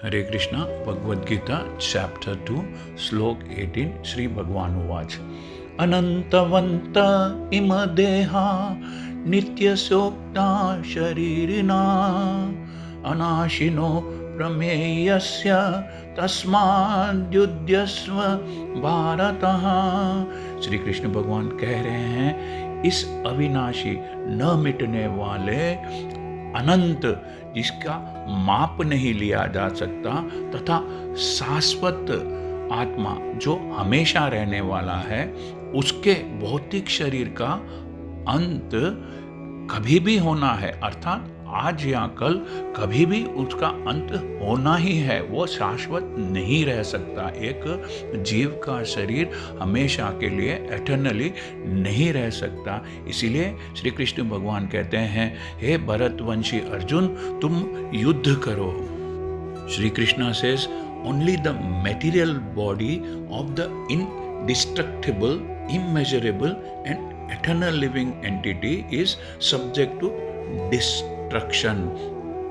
हरे Krishna Bhagavad Gita chapter 2 श्लोक 18 श्री भगवान उवाच अनंतवंत इम देहा नित्यसोक्ता शरीरिणा अनाशिनो प्रमेयस्य तस्माद्युध्यस्व भारतः। श्री कृष्ण भगवान कह रहे हैं इस अविनाशी न मिटने वाले अनंत जिसका माप नहीं लिया जा सकता तथा शाश्वत आत्मा जो हमेशा रहने वाला है उसके भौतिक शरीर का अंत कभी भी होना है, अर्थात आज या कल कभी भी उसका अंत होना ही है। वो शाश्वत नहीं रह सकता। एक जीव का शरीर हमेशा के लिए एटर्नली नहीं रह सकता। इसीलिए श्री कृष्ण भगवान कहते हैं हे भरतवंशी अर्जुन तुम युद्ध करो। Shri Krishna says only the material body of the indestructible, immeasurable and eternal living entity is subject to destruction,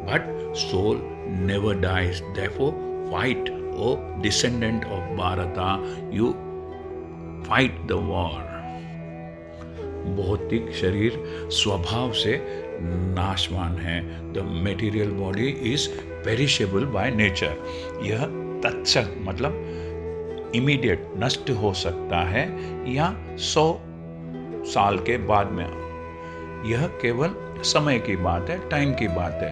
but soul never dies. Therefore, fight, O descendant of Bharata, you fight the war. भौतिक शरीर स्वभाव से नाशवान है। The material body is perishable by nature. यह तत्सत मतलब immediate नष्ट हो सकता है या 100 साल के बाद में। यह केवल समय की बात है, टाइम की बात है।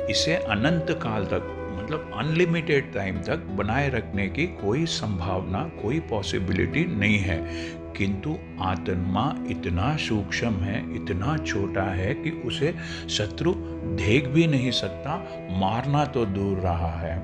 इसे अनंत काल तक मतलब अनलिमिटेड टाइम तक बनाए रखने की कोई संभावना, कोई पॉसिबिलिटी नहीं है। किंतु आत्मा इतना सूक्ष्म है, इतना छोटा है कि उसे शत्रु देख भी नहीं सकता, मारना तो दूर रहा है।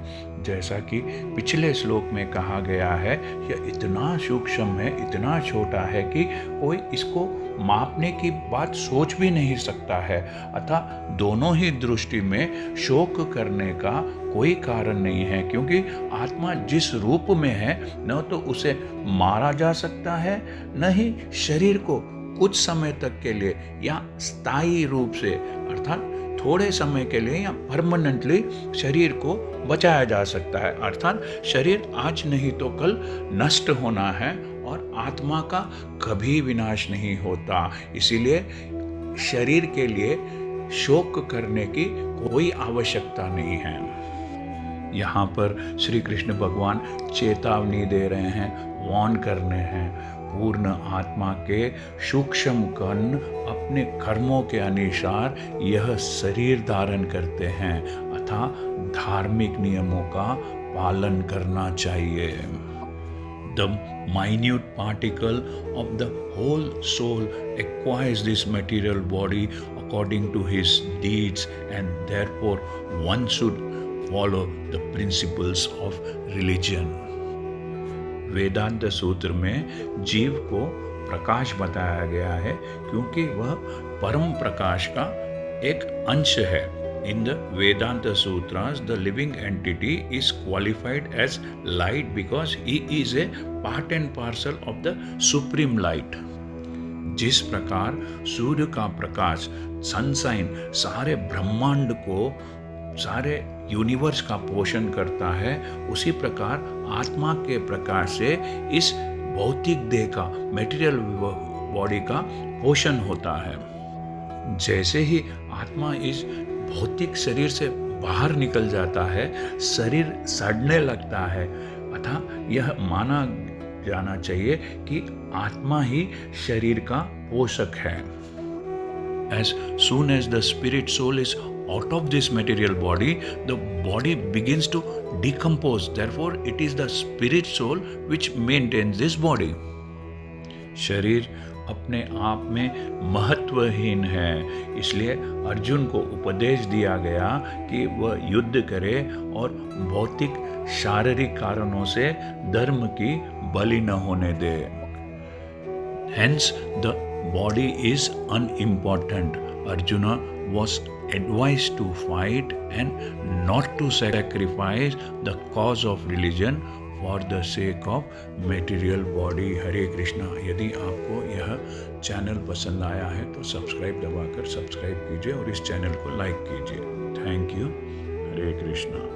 जैसा कि पिछले श्लोक में कहा गया है, यह इतना सूक्ष्म है, इतना छोटा है कि कोई इसको मापने की बात सोच भी नहीं सकता है। अतः दोनों ही दृष्टि में शोक करने का कोई कारण नहीं है, क्योंकि आत्मा जिस रूप में है न तो उसे मारा जा सकता है, न ही शरीर को कुछ समय तक के लिए या स्थायी रूप से अर्थात थोड़े समय के लिए या परमानेंटली शरीर को बचाया जा सकता है। अर्थात शरीर आज नहीं तो कल नष्ट होना है और आत्मा का कभी विनाश नहीं होता। इसीलिए शरीर के लिए शोक करने की कोई आवश्यकता नहीं है। यहाँ पर श्री कृष्ण भगवान चेतावनी दे रहे हैं, वार्न कर रहे हैं। पूर्ण आत्मा के सूक्ष्म कण अपने कर्मों के अनुसार यह शरीर धारण करते हैं, अतः धार्मिक नियमों का पालन करना चाहिए। The minute particle of the whole soul acquires this material body according to his deeds, and therefore one should follow the principles of religion. वेदांत सूत्र में जीव को प्रकाश बताया गया है क्योंकि वह परम प्रकाश का एक अंश है। In the Vedanta Sutras, the living entity is qualified as light because he is a part and parcel of the supreme light. जिस प्रकार सूर्य का प्रकाश, सनशाइन सारे ब्रह्मांड को, सारे यूनिवर्स का पोषण करता है, उसी प्रकार आत्मा के प्रकाश से इस भौतिक देह का, मेटीरियल बॉडी का पोषण होता है। जैसे ही आत्मा इस भौतिक शरीर से बाहर निकल जाता है, शरीर सड़ने लगता है। अतः यह माना जाना चाहिए कि आत्मा ही शरीर का पोषक है। As soon as the spirit soul is out of this material body, the body begins to decompose. Therefore, it is the spirit soul which maintains this body. शरीर अपने आप में महत्वहीन है, इसलिए अर्जुन को उपदेश दिया गया कि वह युद्ध करे और भौतिक शारीरिक कारणों से धर्म की बलि न होने दे। Hence, the body is unimportant. Arjuna was advised to fight and not to sacrifice the cause of religion for the sake of material body. हरे कृष्णा। यदि आपको यह चैनल पसंद आया है तो सब्सक्राइब दबाकर सब्सक्राइब कीजिए और इस चैनल को लाइक कीजिए। Thank you. हरे कृष्णा।